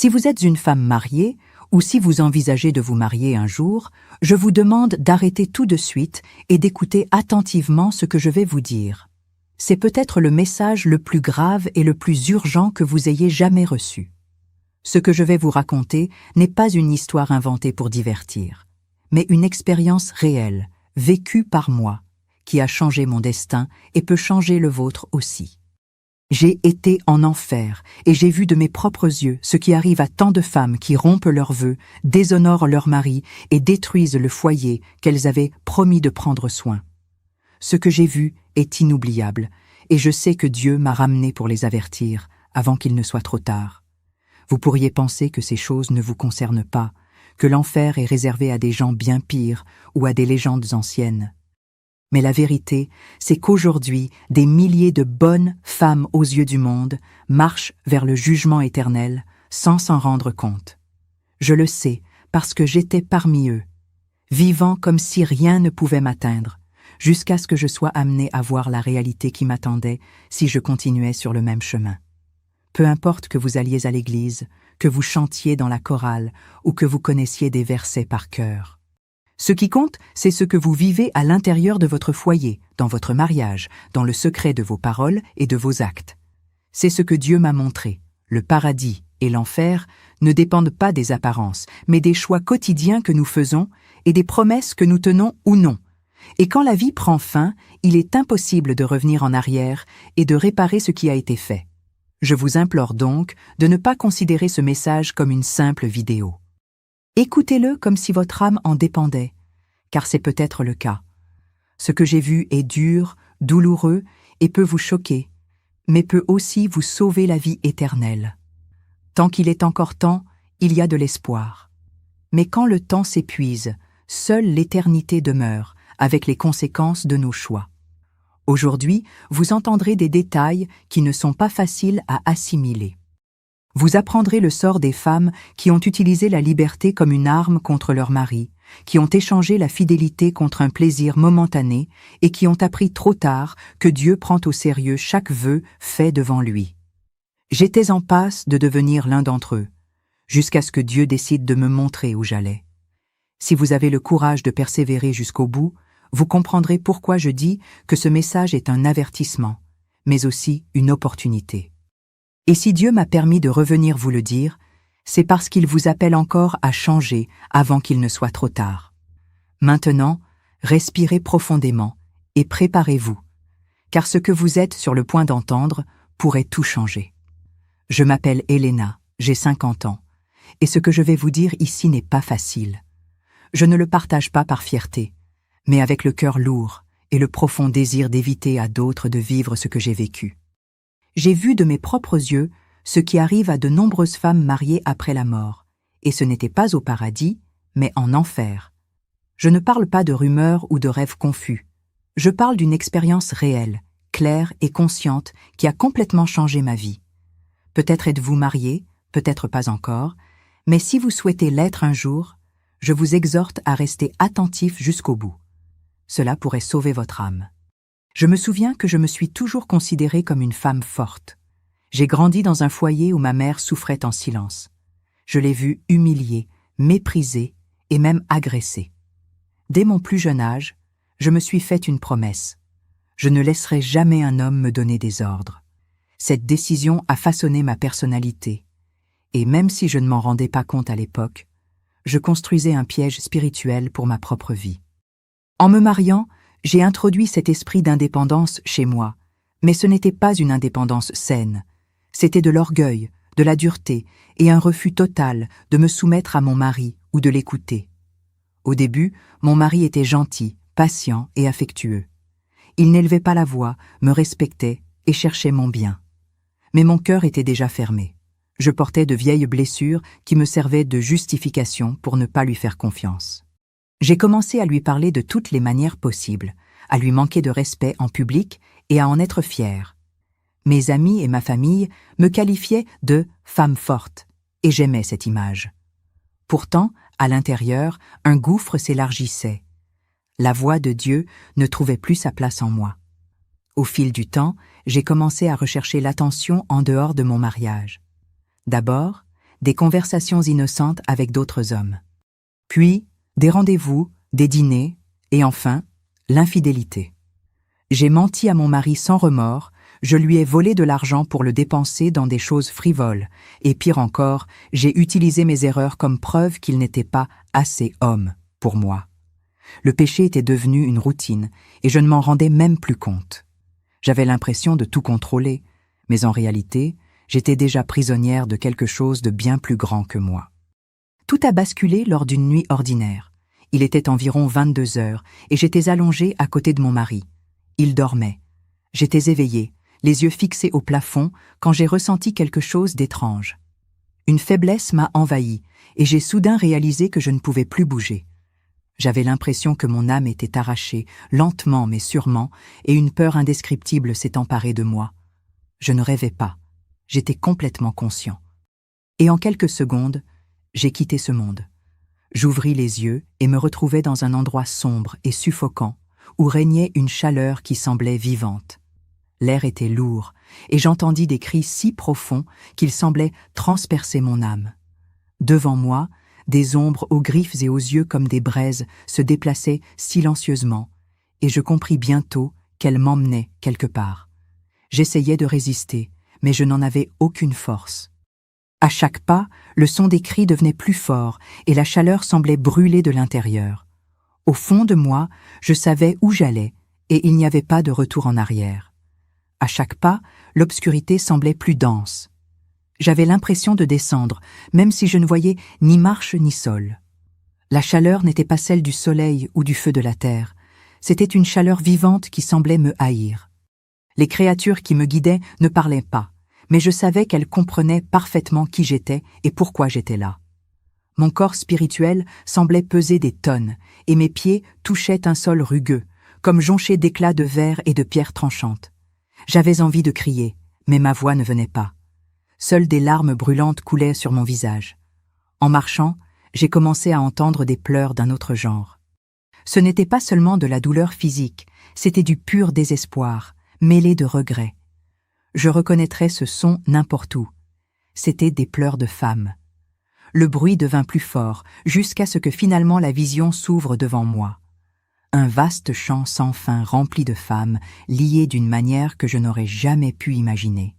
Si vous êtes une femme mariée, ou si vous envisagez de vous marier un jour, je vous demande d'arrêter tout de suite et d'écouter attentivement ce que je vais vous dire. C'est peut-être le message le plus grave et le plus urgent que vous ayez jamais reçu. Ce que je vais vous raconter n'est pas une histoire inventée pour divertir, mais une expérience réelle, vécue par moi, qui a changé mon destin et peut changer le vôtre aussi. J'ai été en enfer et j'ai vu de mes propres yeux ce qui arrive à tant de femmes qui rompent leurs vœux, déshonorent leur mari et détruisent le foyer qu'elles avaient promis de prendre soin. Ce que j'ai vu est inoubliable et je sais que Dieu m'a ramené pour les avertir avant qu'il ne soit trop tard. Vous pourriez penser que ces choses ne vous concernent pas, que l'enfer est réservé à des gens bien pires ou à des légendes anciennes. Mais la vérité, c'est qu'aujourd'hui, des milliers de bonnes femmes aux yeux du monde marchent vers le jugement éternel sans s'en rendre compte. Je le sais parce que j'étais parmi eux, vivant comme si rien ne pouvait m'atteindre, jusqu'à ce que je sois amenée à voir la réalité qui m'attendait si je continuais sur le même chemin. Peu importe que vous alliez à l'église, que vous chantiez dans la chorale ou que vous connaissiez des versets par cœur. Ce qui compte, c'est ce que vous vivez à l'intérieur de votre foyer, dans votre mariage, dans le secret de vos paroles et de vos actes. C'est ce que Dieu m'a montré. Le paradis et l'enfer ne dépendent pas des apparences, mais des choix quotidiens que nous faisons et des promesses que nous tenons ou non. Et quand la vie prend fin, il est impossible de revenir en arrière et de réparer ce qui a été fait. Je vous implore donc de ne pas considérer ce message comme une simple vidéo. Écoutez-le comme si votre âme en dépendait, car c'est peut-être le cas. Ce que j'ai vu est dur, douloureux et peut vous choquer, mais peut aussi vous sauver la vie éternelle. Tant qu'il est encore temps, il y a de l'espoir. Mais quand le temps s'épuise, seule l'éternité demeure, avec les conséquences de nos choix. Aujourd'hui, vous entendrez des détails qui ne sont pas faciles à assimiler. Vous apprendrez le sort des femmes qui ont utilisé la liberté comme une arme contre leur mari, qui ont échangé la fidélité contre un plaisir momentané et qui ont appris trop tard que Dieu prend au sérieux chaque vœu fait devant lui. J'étais en passe de devenir l'un d'entre eux, jusqu'à ce que Dieu décide de me montrer où j'allais. Si vous avez le courage de persévérer jusqu'au bout, vous comprendrez pourquoi je dis que ce message est un avertissement, mais aussi une opportunité. Et si Dieu m'a permis de revenir vous le dire, c'est parce qu'il vous appelle encore à changer avant qu'il ne soit trop tard. Maintenant, respirez profondément et préparez-vous, car ce que vous êtes sur le point d'entendre pourrait tout changer. Je m'appelle Elena, j'ai 50 ans, et ce que je vais vous dire ici n'est pas facile. Je ne le partage pas par fierté, mais avec le cœur lourd et le profond désir d'éviter à d'autres de vivre ce que j'ai vécu. J'ai vu de mes propres yeux ce qui arrive à de nombreuses femmes mariées après la mort, et ce n'était pas au paradis, mais en enfer. Je ne parle pas de rumeurs ou de rêves confus. Je parle d'une expérience réelle, claire et consciente qui a complètement changé ma vie. Peut-être êtes-vous marié, peut-être pas encore, mais si vous souhaitez l'être un jour, je vous exhorte à rester attentif jusqu'au bout. Cela pourrait sauver votre âme. Je me souviens que je me suis toujours considérée comme une femme forte. J'ai grandi dans un foyer où ma mère souffrait en silence. Je l'ai vue humiliée, méprisée et même agressée. Dès mon plus jeune âge, je me suis fait une promesse. Je ne laisserai jamais un homme me donner des ordres. Cette décision a façonné ma personnalité. Et même si je ne m'en rendais pas compte à l'époque, je construisais un piège spirituel pour ma propre vie. En me mariant, j'ai introduit cet esprit d'indépendance chez moi, mais ce n'était pas une indépendance saine. C'était de l'orgueil, de la dureté et un refus total de me soumettre à mon mari ou de l'écouter. Au début, mon mari était gentil, patient et affectueux. Il n'élevait pas la voix, me respectait et cherchait mon bien. Mais mon cœur était déjà fermé. Je portais de vieilles blessures qui me servaient de justification pour ne pas lui faire confiance. J'ai commencé à lui parler de toutes les manières possibles, à lui manquer de respect en public et à en être fière. Mes amis et ma famille me qualifiaient de « femme forte » et j'aimais cette image. Pourtant, à l'intérieur, un gouffre s'élargissait. La voix de Dieu ne trouvait plus sa place en moi. Au fil du temps, j'ai commencé à rechercher l'attention en dehors de mon mariage. D'abord, des conversations innocentes avec d'autres hommes. Puis, des rendez-vous, des dîners, et enfin, l'infidélité. J'ai menti à mon mari sans remords, je lui ai volé de l'argent pour le dépenser dans des choses frivoles, et pire encore, j'ai utilisé mes erreurs comme preuve qu'il n'était pas assez homme pour moi. Le péché était devenu une routine, et je ne m'en rendais même plus compte. J'avais l'impression de tout contrôler, mais en réalité, j'étais déjà prisonnière de quelque chose de bien plus grand que moi. Tout a basculé lors d'une nuit ordinaire. Il était environ 22 heures, et j'étais allongée à côté de mon mari. Il dormait. J'étais éveillée, les yeux fixés au plafond, quand j'ai ressenti quelque chose d'étrange. Une faiblesse m'a envahie, et j'ai soudain réalisé que je ne pouvais plus bouger. J'avais l'impression que mon âme était arrachée, lentement mais sûrement, et une peur indescriptible s'est emparée de moi. Je ne rêvais pas. J'étais complètement conscient. Et en quelques secondes, j'ai quitté ce monde. J'ouvris les yeux et me retrouvai dans un endroit sombre et suffocant, où régnait une chaleur qui semblait vivante. L'air était lourd, et j'entendis des cris si profonds qu'ils semblaient transpercer mon âme. Devant moi, des ombres aux griffes et aux yeux comme des braises se déplaçaient silencieusement, et je compris bientôt qu'elles m'emmenaient quelque part. J'essayais de résister, mais je n'en avais aucune force. À chaque pas, le son des cris devenait plus fort, et la chaleur semblait brûler de l'intérieur. Au fond de moi, je savais où j'allais, et il n'y avait pas de retour en arrière. À chaque pas, l'obscurité semblait plus dense. J'avais l'impression de descendre, même si je ne voyais ni marche ni sol. La chaleur n'était pas celle du soleil ou du feu de la terre. C'était une chaleur vivante qui semblait me haïr. Les créatures qui me guidaient ne parlaient pas, mais je savais qu'elles comprenaient parfaitement qui j'étais et pourquoi j'étais là. Mon corps spirituel semblait peser des tonnes, et mes pieds touchaient un sol rugueux, comme jonchés d'éclats de verre et de pierres tranchantes. J'avais envie de crier, mais ma voix ne venait pas. Seules des larmes brûlantes coulaient sur mon visage. En marchant, j'ai commencé à entendre des pleurs d'un autre genre. Ce n'était pas seulement de la douleur physique, c'était du pur désespoir, mêlé de regret. Je reconnaîtrais ce son n'importe où. C'étaient des pleurs de femmes. Le bruit devint plus fort, jusqu'à ce que finalement la vision s'ouvre devant moi. Un vaste champ sans fin rempli de femmes, liées d'une manière que je n'aurais jamais pu imaginer.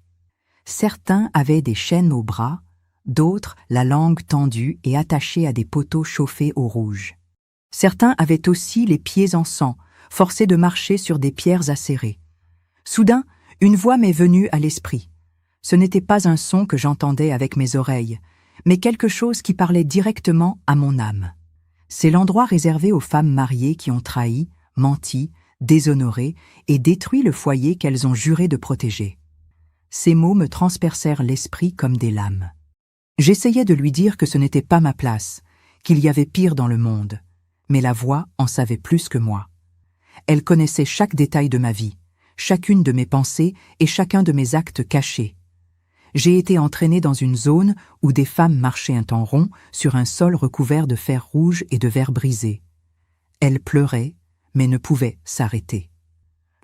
Certains avaient des chaînes aux bras, d'autres la langue tendue et attachée à des poteaux chauffés au rouge. Certains avaient aussi les pieds en sang, forcés de marcher sur des pierres acérées. Soudain, une voix m'est venue à l'esprit. Ce n'était pas un son que j'entendais avec mes oreilles, mais quelque chose qui parlait directement à mon âme. C'est l'endroit réservé aux femmes mariées qui ont trahi, menti, déshonoré et détruit le foyer qu'elles ont juré de protéger. Ces mots me transpercèrent l'esprit comme des lames. J'essayais de lui dire que ce n'était pas ma place, qu'il y avait pire dans le monde, mais la voix en savait plus que moi. Elle connaissait chaque détail de ma vie, chacune de mes pensées et chacun de mes actes cachés. J'ai été entraînée dans une zone où des femmes marchaient un temps rond sur un sol recouvert de fer rouge et de verre brisé. Elles pleuraient, mais ne pouvaient s'arrêter.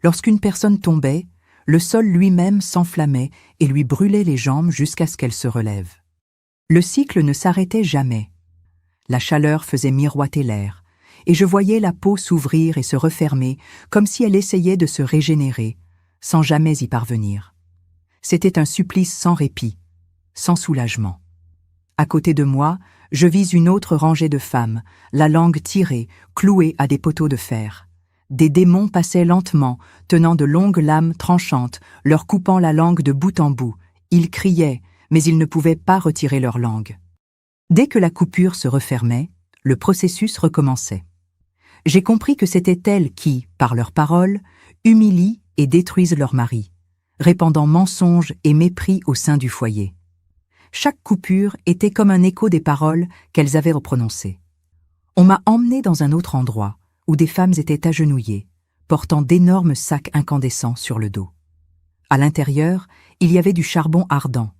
Lorsqu'une personne tombait, le sol lui-même s'enflammait et lui brûlait les jambes jusqu'à ce qu'elle se relève. Le cycle ne s'arrêtait jamais. La chaleur faisait miroiter l'air, et je voyais la peau s'ouvrir et se refermer comme si elle essayait de se régénérer, sans jamais y parvenir. C'était un supplice sans répit, sans soulagement. À côté de moi, je vis une autre rangée de femmes, la langue tirée, clouée à des poteaux de fer. Des démons passaient lentement, tenant de longues lames tranchantes, leur coupant la langue de bout en bout. Ils criaient, mais ils ne pouvaient pas retirer leur langue. Dès que la coupure se refermait, le processus recommençait. J'ai compris que c'étaient elles qui, par leurs paroles, humilient et détruisent leur mari, répandant mensonges et mépris au sein du foyer. Chaque coupure était comme un écho des paroles qu'elles avaient reprononcées. On m'a emmenée dans un autre endroit, où des femmes étaient agenouillées, portant d'énormes sacs incandescents sur le dos. À l'intérieur, il y avait du charbon ardent.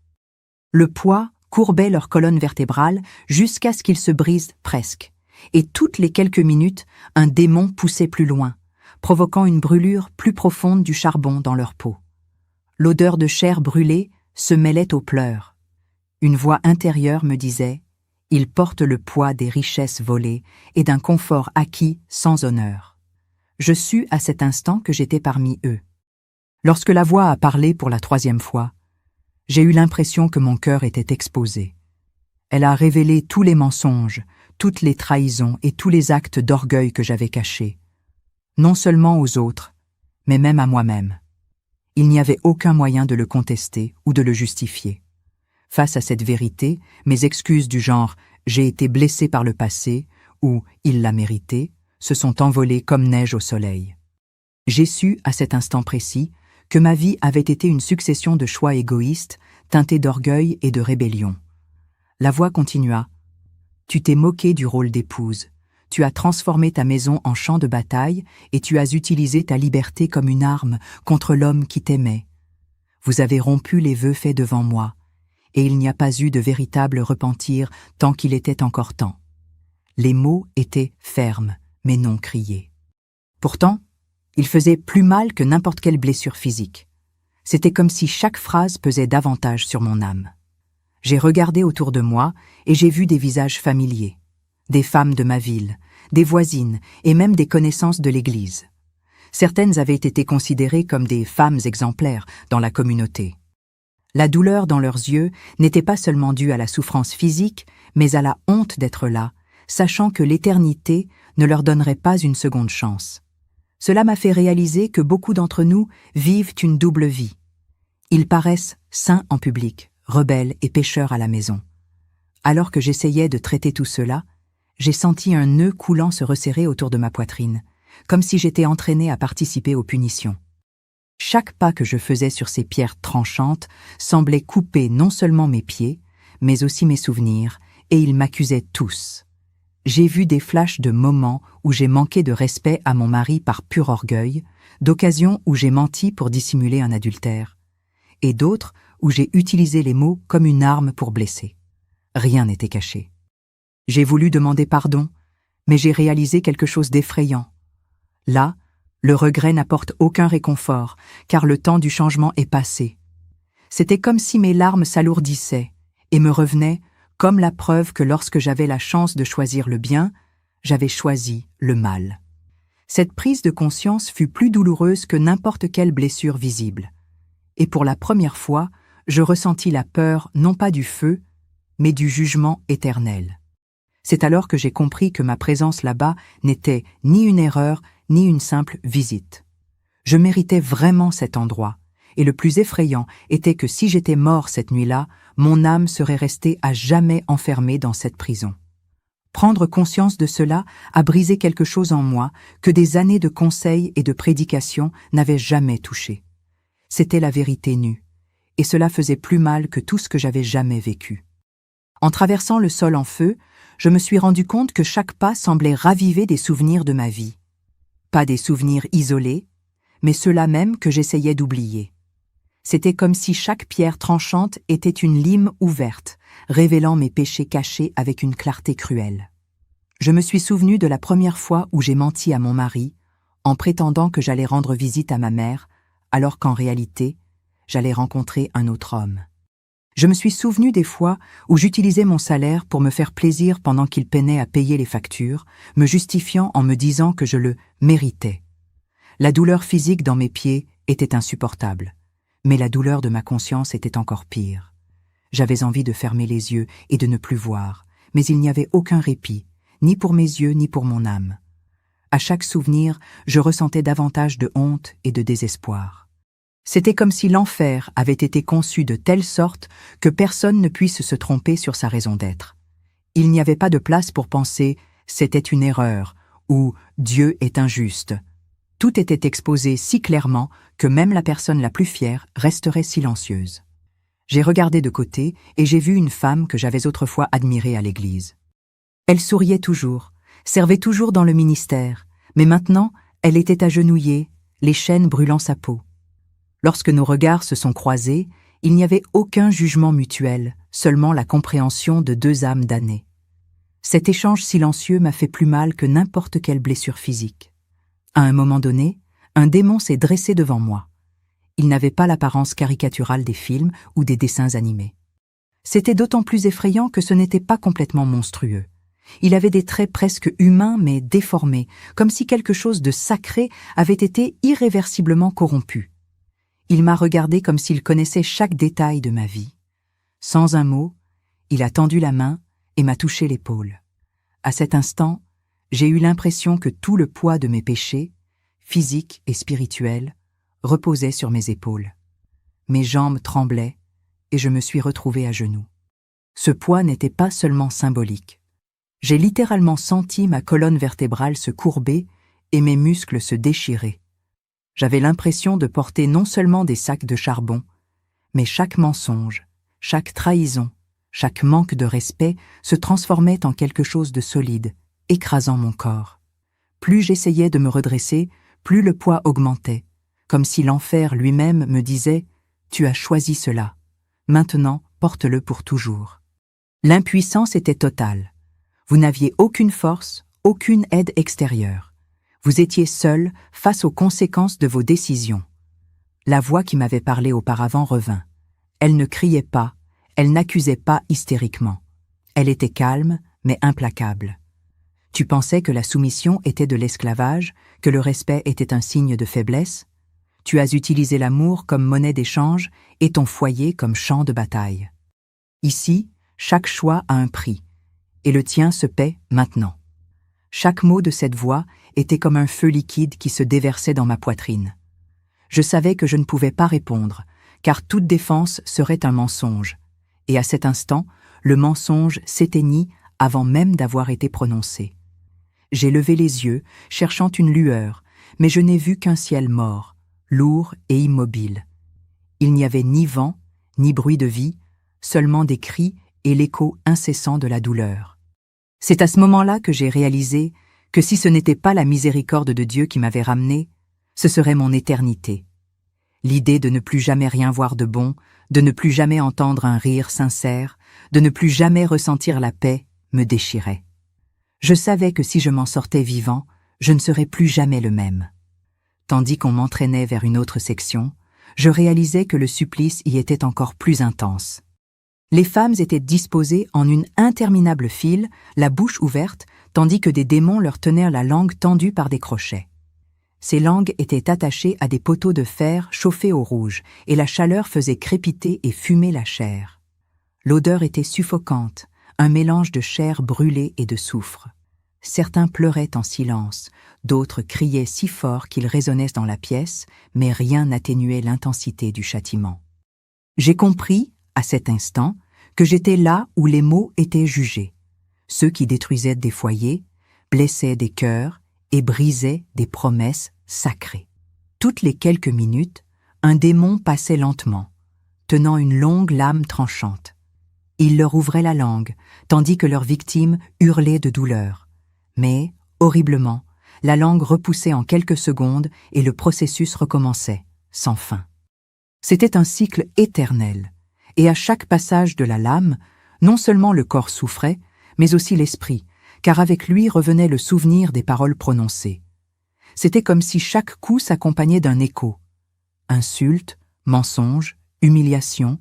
Le poids courbait leur colonne vertébrale jusqu'à ce qu'ils se brisent presque, et toutes les quelques minutes, un démon poussait plus loin, provoquant une brûlure plus profonde du charbon dans leur peau. L'odeur de chair brûlée se mêlait aux pleurs. Une voix intérieure me disait « Il porte le poids des richesses volées et d'un confort acquis sans honneur. » Je sus à cet instant que j'étais parmi eux. Lorsque la voix a parlé pour la 3e fois, j'ai eu l'impression que mon cœur était exposé. Elle a révélé tous les mensonges, toutes les trahisons et tous les actes d'orgueil que j'avais cachés, non seulement aux autres, mais même à moi-même. Il n'y avait aucun moyen de le contester ou de le justifier. Face à cette vérité, mes excuses du genre « j'ai été blessé par le passé » ou « il l'a mérité » se sont envolées comme neige au soleil. J'ai su, à cet instant précis, que ma vie avait été une succession de choix égoïstes, teintés d'orgueil et de rébellion. La voix continua. « Tu t'es moqué du rôle d'épouse. Tu as transformé ta maison en champ de bataille et tu as utilisé ta liberté comme une arme contre l'homme qui t'aimait. Vous avez rompu les vœux faits devant moi, et il n'y a pas eu de véritable repentir tant qu'il était encore temps. » Les mots étaient fermes, mais non criés. Pourtant, ils faisaient plus mal que n'importe quelle blessure physique. C'était comme si chaque phrase pesait davantage sur mon âme. J'ai regardé autour de moi et j'ai vu des visages familiers, des femmes de ma ville, des voisines et même des connaissances de l'Église. Certaines avaient été considérées comme des femmes exemplaires dans la communauté. La douleur dans leurs yeux n'était pas seulement due à la souffrance physique, mais à la honte d'être là, sachant que l'éternité ne leur donnerait pas une seconde chance. Cela m'a fait réaliser que beaucoup d'entre nous vivent une double vie. Ils paraissent saints en public, rebelles et pécheurs à la maison. Alors que j'essayais de traiter tout cela, j'ai senti un nœud coulant se resserrer autour de ma poitrine, comme si j'étais entraîné à participer aux punitions. Chaque pas que je faisais sur ces pierres tranchantes semblait couper non seulement mes pieds, mais aussi mes souvenirs, et ils m'accusaient tous. J'ai vu des flashs de moments où j'ai manqué de respect à mon mari par pur orgueil, d'occasions où j'ai menti pour dissimuler un adultère, et d'autres où j'ai utilisé les mots comme une arme pour blesser. Rien n'était caché. J'ai voulu demander pardon, mais j'ai réalisé quelque chose d'effrayant. Là, le regret n'apporte aucun réconfort, car le temps du changement est passé. C'était comme si mes larmes s'alourdissaient et me revenaient comme la preuve que lorsque j'avais la chance de choisir le bien, j'avais choisi le mal. Cette prise de conscience fut plus douloureuse que n'importe quelle blessure visible. Et pour la première fois, je ressentis la peur non pas du feu, mais du jugement éternel. C'est alors que j'ai compris que ma présence là-bas n'était ni une erreur, ni une simple visite. Je méritais vraiment cet endroit, et le plus effrayant était que si j'étais mort cette nuit-là, mon âme serait restée à jamais enfermée dans cette prison. Prendre conscience de cela a brisé quelque chose en moi que des années de conseils et de prédications n'avaient jamais touché. C'était la vérité nue, et cela faisait plus mal que tout ce que j'avais jamais vécu. En traversant le sol en feu, je me suis rendu compte que chaque pas semblait raviver des souvenirs de ma vie. Pas des souvenirs isolés, mais ceux-là même que j'essayais d'oublier. C'était comme si chaque pierre tranchante était une lime ouverte, révélant mes péchés cachés avec une clarté cruelle. Je me suis souvenu de la première fois où j'ai menti à mon mari, en prétendant que j'allais rendre visite à ma mère, alors qu'en réalité, j'allais rencontrer un autre homme. Je me suis souvenu des fois où j'utilisais mon salaire pour me faire plaisir pendant qu'il peinait à payer les factures, me justifiant en me disant que je le méritais. La douleur physique dans mes pieds était insupportable, mais la douleur de ma conscience était encore pire. J'avais envie de fermer les yeux et de ne plus voir, mais il n'y avait aucun répit, ni pour mes yeux ni pour mon âme. À chaque souvenir, je ressentais davantage de honte et de désespoir. C'était comme si l'enfer avait été conçu de telle sorte que personne ne puisse se tromper sur sa raison d'être. Il n'y avait pas de place pour penser « c'était une erreur » ou « Dieu est injuste ». Tout était exposé si clairement que même la personne la plus fière resterait silencieuse. J'ai regardé de côté et j'ai vu une femme que j'avais autrefois admirée à l'église. Elle souriait toujours, servait toujours dans le ministère, mais maintenant elle était agenouillée, les chaînes brûlant sa peau. Lorsque nos regards se sont croisés, il n'y avait aucun jugement mutuel, seulement la compréhension de deux âmes damnées. Cet échange silencieux m'a fait plus mal que n'importe quelle blessure physique. À un moment donné, un démon s'est dressé devant moi. Il n'avait pas l'apparence caricaturale des films ou des dessins animés. C'était d'autant plus effrayant que ce n'était pas complètement monstrueux. Il avait des traits presque humains mais déformés, comme si quelque chose de sacré avait été irréversiblement corrompu. Il m'a regardé comme s'il connaissait chaque détail de ma vie. Sans un mot, il a tendu la main et m'a touché l'épaule. À cet instant, j'ai eu l'impression que tout le poids de mes péchés, physiques et spirituels, reposait sur mes épaules. Mes jambes tremblaient et je me suis retrouvé à genoux. Ce poids n'était pas seulement symbolique. J'ai littéralement senti ma colonne vertébrale se courber et mes muscles se déchirer. J'avais l'impression de porter non seulement des sacs de charbon, mais chaque mensonge, chaque trahison, chaque manque de respect se transformait en quelque chose de solide, écrasant mon corps. Plus j'essayais de me redresser, plus le poids augmentait, comme si l'enfer lui-même me disait « Tu as choisi cela, maintenant porte-le pour toujours ». L'impuissance était totale. Vous n'aviez aucune force, aucune aide extérieure. Vous étiez seul face aux conséquences de vos décisions. La voix qui m'avait parlé auparavant revint. Elle ne criait pas, elle n'accusait pas hystériquement. Elle était calme, mais implacable. Tu pensais que la soumission était de l'esclavage, que le respect était un signe de faiblesse? Tu as utilisé l'amour comme monnaie d'échange et ton foyer comme champ de bataille. Ici, chaque choix a un prix, et le tien se paie maintenant. Chaque mot de cette voix était comme un feu liquide qui se déversait dans ma poitrine. Je savais que je ne pouvais pas répondre, car toute défense serait un mensonge, et à cet instant, le mensonge s'éteignit avant même d'avoir été prononcé. J'ai levé les yeux, cherchant une lueur, mais je n'ai vu qu'un ciel mort, lourd et immobile. Il n'y avait ni vent, ni bruit de vie, seulement des cris et l'écho incessant de la douleur. C'est à ce moment-là que j'ai réalisé que si ce n'était pas la miséricorde de Dieu qui m'avait ramené, ce serait mon éternité. L'idée de ne plus jamais rien voir de bon, de ne plus jamais entendre un rire sincère, de ne plus jamais ressentir la paix, me déchirait. Je savais que si je m'en sortais vivant, je ne serais plus jamais le même. Tandis qu'on m'entraînait vers une autre section, je réalisais que le supplice y était encore plus intense. Les femmes étaient disposées en une interminable file, la bouche ouverte, tandis que des démons leur tenaient la langue tendue par des crochets. Ces langues étaient attachées à des poteaux de fer chauffés au rouge, et la chaleur faisait crépiter et fumer la chair. L'odeur était suffocante, un mélange de chair brûlée et de soufre. Certains pleuraient en silence, d'autres criaient si fort qu'ils résonnaient dans la pièce, mais rien n'atténuait l'intensité du châtiment. J'ai compris, à cet instant, que j'étais là où les maux étaient jugés, ceux qui détruisaient des foyers, blessaient des cœurs et brisaient des promesses sacrées. Toutes les quelques minutes, un démon passait lentement, tenant une longue lame tranchante. Il leur ouvrait la langue, tandis que leurs victimes hurlaient de douleur. Mais, horriblement, la langue repoussait en quelques secondes et le processus recommençait, sans fin. C'était un cycle éternel, et à chaque passage de la lame, non seulement le corps souffrait, mais aussi l'esprit, car avec lui revenait le souvenir des paroles prononcées. C'était comme si chaque coup s'accompagnait d'un écho. Insultes, mensonges, humiliations,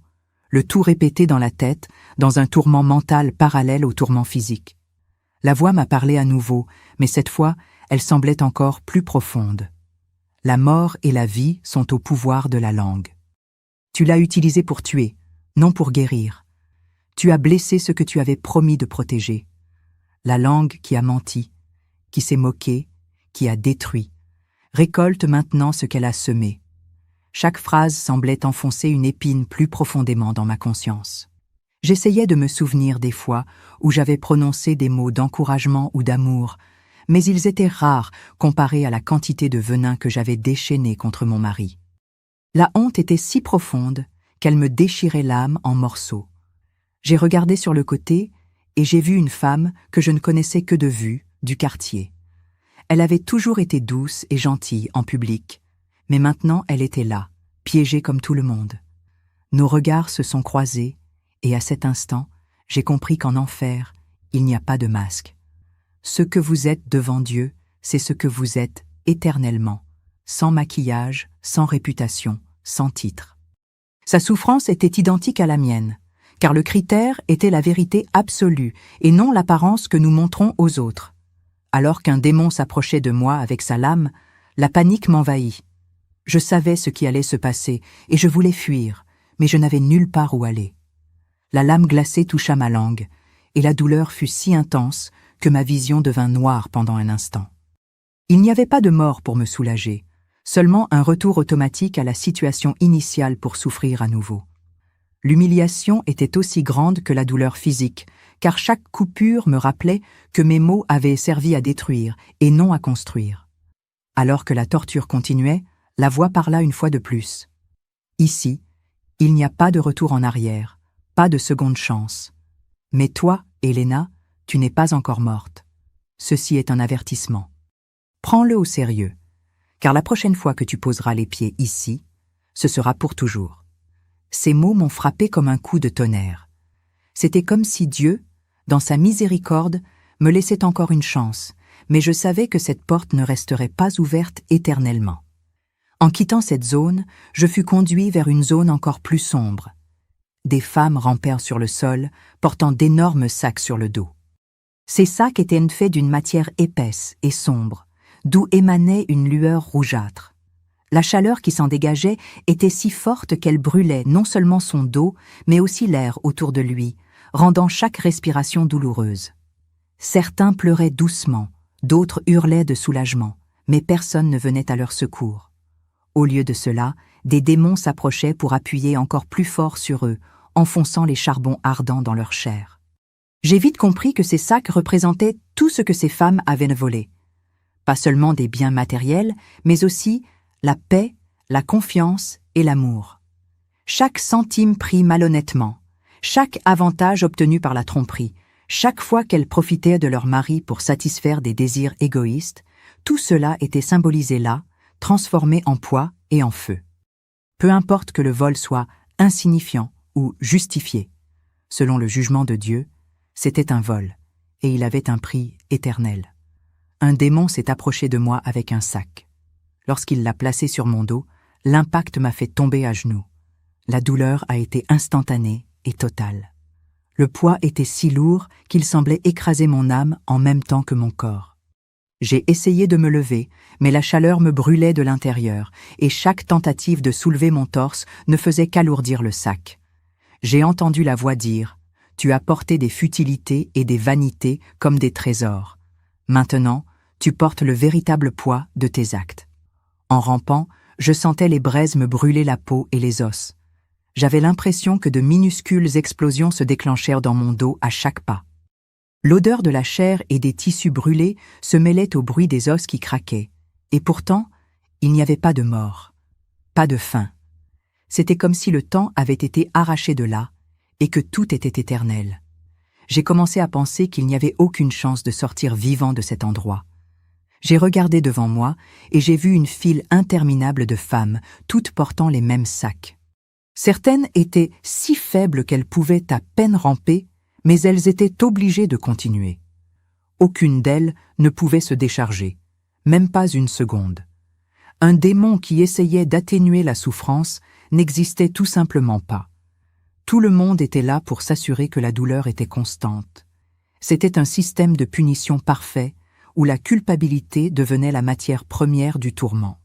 le tout répété dans la tête, dans un tourment mental parallèle au tourment physique. La voix m'a parlé à nouveau, mais cette fois, elle semblait encore plus profonde. La mort et la vie sont au pouvoir de la langue. Tu l'as utilisée pour tuer, non pour guérir. Tu as blessé ce que tu avais promis de protéger. La langue qui a menti, qui s'est moquée, qui a détruit, récolte maintenant ce qu'elle a semé. Chaque phrase semblait enfoncer une épine plus profondément dans ma conscience. J'essayais de me souvenir des fois où j'avais prononcé des mots d'encouragement ou d'amour, mais ils étaient rares comparés à la quantité de venin que j'avais déchaîné contre mon mari. La honte était si profonde qu'elle me déchirait l'âme en morceaux. J'ai regardé sur le côté et j'ai vu une femme que je ne connaissais que de vue, du quartier. Elle avait toujours été douce et gentille en public, mais maintenant elle était là, piégée comme tout le monde. Nos regards se sont croisés, et à cet instant, j'ai compris qu'en enfer, il n'y a pas de masque. Ce que vous êtes devant Dieu, c'est ce que vous êtes éternellement, sans maquillage, sans réputation, sans titre. Sa souffrance était identique à la mienne, car le critère était la vérité absolue et non l'apparence que nous montrons aux autres. Alors qu'un démon s'approchait de moi avec sa lame, la panique m'envahit. Je savais ce qui allait se passer et je voulais fuir, mais je n'avais nulle part où aller. La lame glacée toucha ma langue, et la douleur fut si intense que ma vision devint noire pendant un instant. Il n'y avait pas de mort pour me soulager, seulement un retour automatique à la situation initiale pour souffrir à nouveau. L'humiliation était aussi grande que la douleur physique, car chaque coupure me rappelait que mes mots avaient servi à détruire et non à construire. Alors que la torture continuait, la voix parla une fois de plus. Ici, il n'y a pas de retour en arrière, pas de seconde chance. Mais toi, Helena, tu n'es pas encore morte. Ceci est un avertissement. Prends-le au sérieux, car la prochaine fois que tu poseras les pieds ici, ce sera pour toujours. Ces mots m'ont frappé comme un coup de tonnerre. C'était comme si Dieu, dans sa miséricorde, me laissait encore une chance, mais je savais que cette porte ne resterait pas ouverte éternellement. En quittant cette zone, je fus conduit vers une zone encore plus sombre. Des femmes rampèrent sur le sol, portant d'énormes sacs sur le dos. Ces sacs étaient faits d'une matière épaisse et sombre, d'où émanait une lueur rougeâtre. La chaleur qui s'en dégageait était si forte qu'elle brûlait non seulement son dos, mais aussi l'air autour de lui, rendant chaque respiration douloureuse. Certains pleuraient doucement, d'autres hurlaient de soulagement, mais personne ne venait à leur secours. Au lieu de cela, des démons s'approchaient pour appuyer encore plus fort sur eux, enfonçant les charbons ardents dans leur chair. J'ai vite compris que ces sacs représentaient tout ce que ces femmes avaient volé. Pas seulement des biens matériels, mais aussi la paix, la confiance et l'amour. Chaque centime pris malhonnêtement, chaque avantage obtenu par la tromperie, chaque fois qu'elles profitaient de leur mari pour satisfaire des désirs égoïstes, tout cela était symbolisé là, transformé en poids et en feu. Peu importe que le vol soit insignifiant ou justifié, selon le jugement de Dieu, c'était un vol, et il avait un prix éternel. Un démon s'est approché de moi avec un sac. Lorsqu'il l'a placé sur mon dos, l'impact m'a fait tomber à genoux. La douleur a été instantanée et totale. Le poids était si lourd qu'il semblait écraser mon âme en même temps que mon corps. J'ai essayé de me lever, mais la chaleur me brûlait de l'intérieur, et chaque tentative de soulever mon torse ne faisait qu'alourdir le sac. J'ai entendu la voix dire « Tu as porté des futilités et des vanités comme des trésors. Maintenant, tu portes le véritable poids de tes actes. » En rampant, je sentais les braises me brûler la peau et les os. J'avais l'impression que de minuscules explosions se déclenchèrent dans mon dos à chaque pas. L'odeur de la chair et des tissus brûlés se mêlait au bruit des os qui craquaient, et pourtant, il n'y avait pas de mort, pas de fin. C'était comme si le temps avait été arraché de là, et que tout était éternel. J'ai commencé à penser qu'il n'y avait aucune chance de sortir vivant de cet endroit. J'ai regardé devant moi et j'ai vu une file interminable de femmes, toutes portant les mêmes sacs. Certaines étaient si faibles qu'elles pouvaient à peine ramper, mais elles étaient obligées de continuer. Aucune d'elles ne pouvait se décharger, même pas une seconde. Un démon qui essayait d'atténuer la souffrance n'existait tout simplement pas. Tout le monde était là pour s'assurer que la douleur était constante. C'était un système de punition parfait, où la culpabilité devenait la matière première du tourment.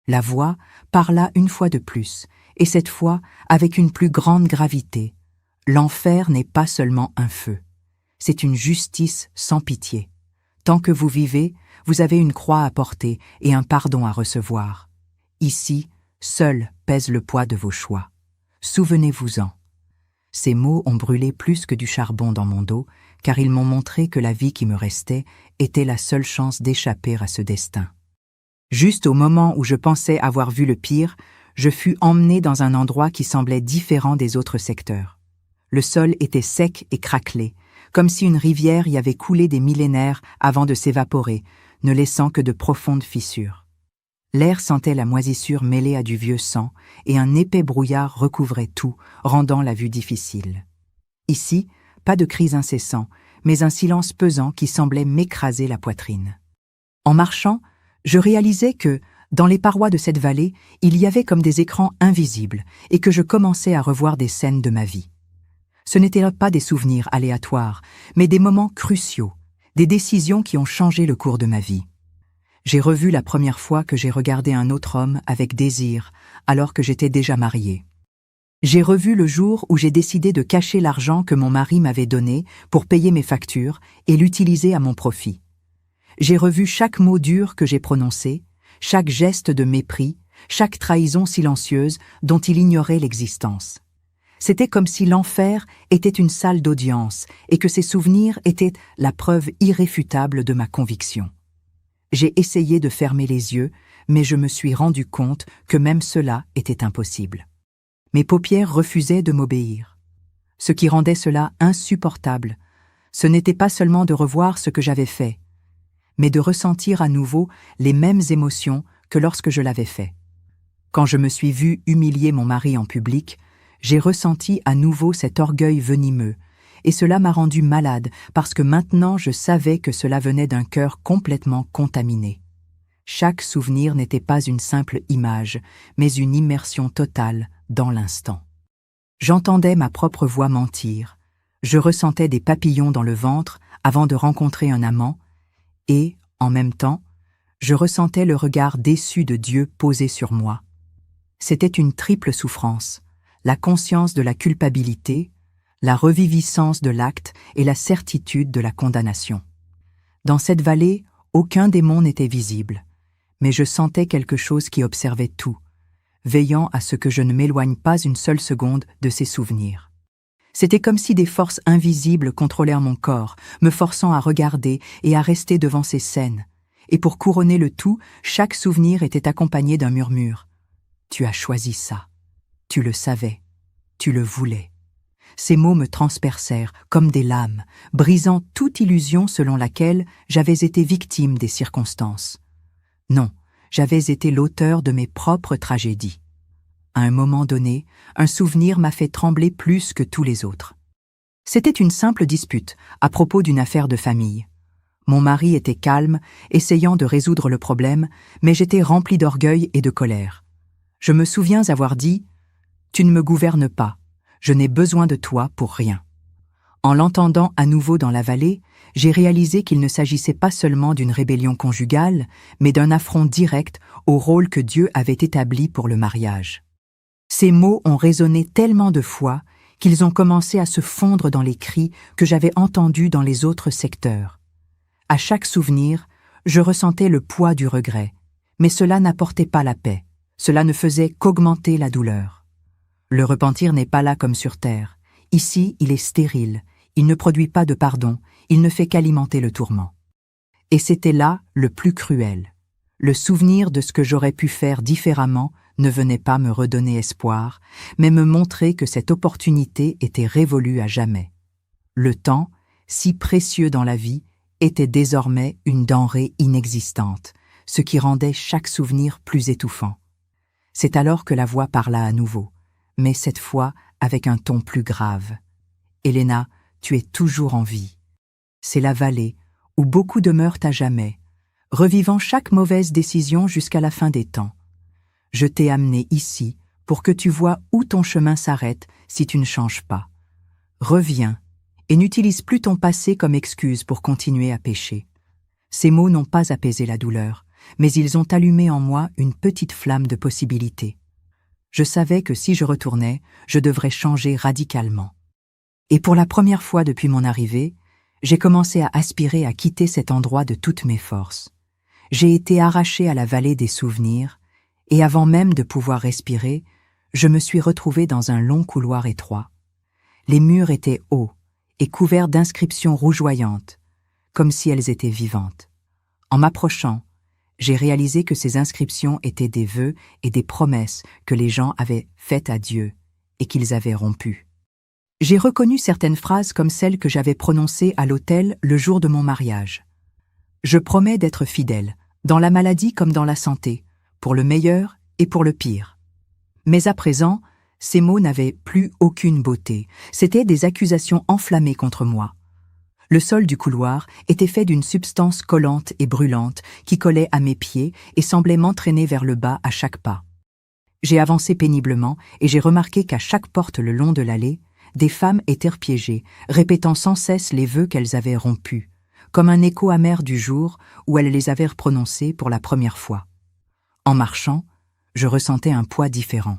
La voix parla une fois de plus, et cette fois avec une plus grande gravité. L'enfer n'est pas seulement un feu, c'est une justice sans pitié. Tant que vous vivez, vous avez une croix à porter et un pardon à recevoir. Ici, seul pèse le poids de vos choix. Souvenez-vous-en. Ces mots ont brûlé plus que du charbon dans mon dos, car ils m'ont montré que la vie qui me restait était la seule chance d'échapper à ce destin. Juste au moment où je pensais avoir vu le pire, je fus emmené dans un endroit qui semblait différent des autres secteurs. Le sol était sec et craquelé, comme si une rivière y avait coulé des millénaires avant de s'évaporer, ne laissant que de profondes fissures. L'air sentait la moisissure mêlée à du vieux sang, et un épais brouillard recouvrait tout, rendant la vue difficile. Ici, pas de cris incessants, mais un silence pesant qui semblait m'écraser la poitrine. En marchant, je réalisais que, dans les parois de cette vallée, il y avait comme des écrans invisibles, et que je commençais à revoir des scènes de ma vie. Ce n'étaient pas des souvenirs aléatoires, mais des moments cruciaux, des décisions qui ont changé le cours de ma vie. J'ai revu la première fois que j'ai regardé un autre homme avec désir, alors que j'étais déjà mariée. J'ai revu le jour où j'ai décidé de cacher l'argent que mon mari m'avait donné pour payer mes factures et l'utiliser à mon profit. J'ai revu chaque mot dur que j'ai prononcé, chaque geste de mépris, chaque trahison silencieuse dont il ignorait l'existence. C'était comme si l'enfer était une salle d'audience et que ces souvenirs étaient la preuve irréfutable de ma conviction. J'ai essayé de fermer les yeux, mais je me suis rendu compte que même cela était impossible. Mes paupières refusaient de m'obéir. Ce qui rendait cela insupportable, ce n'était pas seulement de revoir ce que j'avais fait, mais de ressentir à nouveau les mêmes émotions que lorsque je l'avais fait. Quand je me suis vue humilier mon mari en public, j'ai ressenti à nouveau cet orgueil venimeux, et cela m'a rendue malade parce que maintenant je savais que cela venait d'un cœur complètement contaminé. Chaque souvenir n'était pas une simple image, mais une immersion totale dans l'instant. J'entendais ma propre voix mentir, je ressentais des papillons dans le ventre avant de rencontrer un amant, et, en même temps, je ressentais le regard déçu de Dieu posé sur moi. C'était une triple souffrance, la conscience de la culpabilité, la reviviscence de l'acte et la certitude de la condamnation. Dans cette vallée, aucun démon n'était visible, mais je sentais quelque chose qui observait tout, veillant à ce que je ne m'éloigne pas une seule seconde de ces souvenirs. C'était comme si des forces invisibles contrôlèrent mon corps, me forçant à regarder et à rester devant ces scènes. Et pour couronner le tout, chaque souvenir était accompagné d'un murmure. « Tu as choisi ça. Tu le savais. Tu le voulais. » Ces mots me transpercèrent comme des lames, brisant toute illusion selon laquelle j'avais été victime des circonstances. Non, j'avais été l'auteur de mes propres tragédies. À un moment donné, un souvenir m'a fait trembler plus que tous les autres. C'était une simple dispute à propos d'une affaire de famille. Mon mari était calme, essayant de résoudre le problème, mais j'étais rempli d'orgueil et de colère. Je me souviens avoir dit « Tu ne me gouvernes pas, je n'ai besoin de toi pour rien ». En l'entendant à nouveau dans la vallée, j'ai réalisé qu'il ne s'agissait pas seulement d'une rébellion conjugale, mais d'un affront direct au rôle que Dieu avait établi pour le mariage. Ces mots ont résonné tellement de fois qu'ils ont commencé à se fondre dans les cris que j'avais entendus dans les autres secteurs. À chaque souvenir, je ressentais le poids du regret, mais cela n'apportait pas la paix, cela ne faisait qu'augmenter la douleur. Le repentir n'est pas là comme sur terre. Ici, il est stérile, il ne produit pas de pardon, il ne fait qu'alimenter le tourment. Et c'était là le plus cruel. Le souvenir de ce que j'aurais pu faire différemment ne venait pas me redonner espoir, mais me montrer que cette opportunité était révolue à jamais. Le temps, si précieux dans la vie, était désormais une denrée inexistante, ce qui rendait chaque souvenir plus étouffant. C'est alors que la voix parla à nouveau, mais cette fois avec un ton plus grave. « Helena, tu es toujours en vie. C'est la vallée où beaucoup demeurent à jamais, revivant chaque mauvaise décision jusqu'à la fin des temps. Je t'ai amené ici pour que tu vois où ton chemin s'arrête si tu ne changes pas. Reviens et n'utilise plus ton passé comme excuse pour continuer à pécher. » Ces mots n'ont pas apaisé la douleur, mais ils ont allumé en moi une petite flamme de possibilité. Je savais que si je retournais, je devrais changer radicalement. Et pour la première fois depuis mon arrivée, j'ai commencé à aspirer à quitter cet endroit de toutes mes forces. J'ai été arraché à la vallée des souvenirs, et avant même de pouvoir respirer, je me suis retrouvé dans un long couloir étroit. Les murs étaient hauts et couverts d'inscriptions rougeoyantes, comme si elles étaient vivantes. En m'approchant, j'ai réalisé que ces inscriptions étaient des vœux et des promesses que les gens avaient faites à Dieu et qu'ils avaient rompues. J'ai reconnu certaines phrases comme celles que j'avais prononcées à l'autel le jour de mon mariage. Je promets d'être fidèle, dans la maladie comme dans la santé, pour le meilleur et pour le pire. Mais à présent, ces mots n'avaient plus aucune beauté, c'étaient des accusations enflammées contre moi. Le sol du couloir était fait d'une substance collante et brûlante qui collait à mes pieds et semblait m'entraîner vers le bas à chaque pas. J'ai avancé péniblement et j'ai remarqué qu'à chaque porte le long de l'allée, des femmes éterpiégées, répétant sans cesse les vœux qu'elles avaient rompus, comme un écho amer du jour où elles les avaient prononcés pour la première fois. En marchant, je ressentais un poids différent.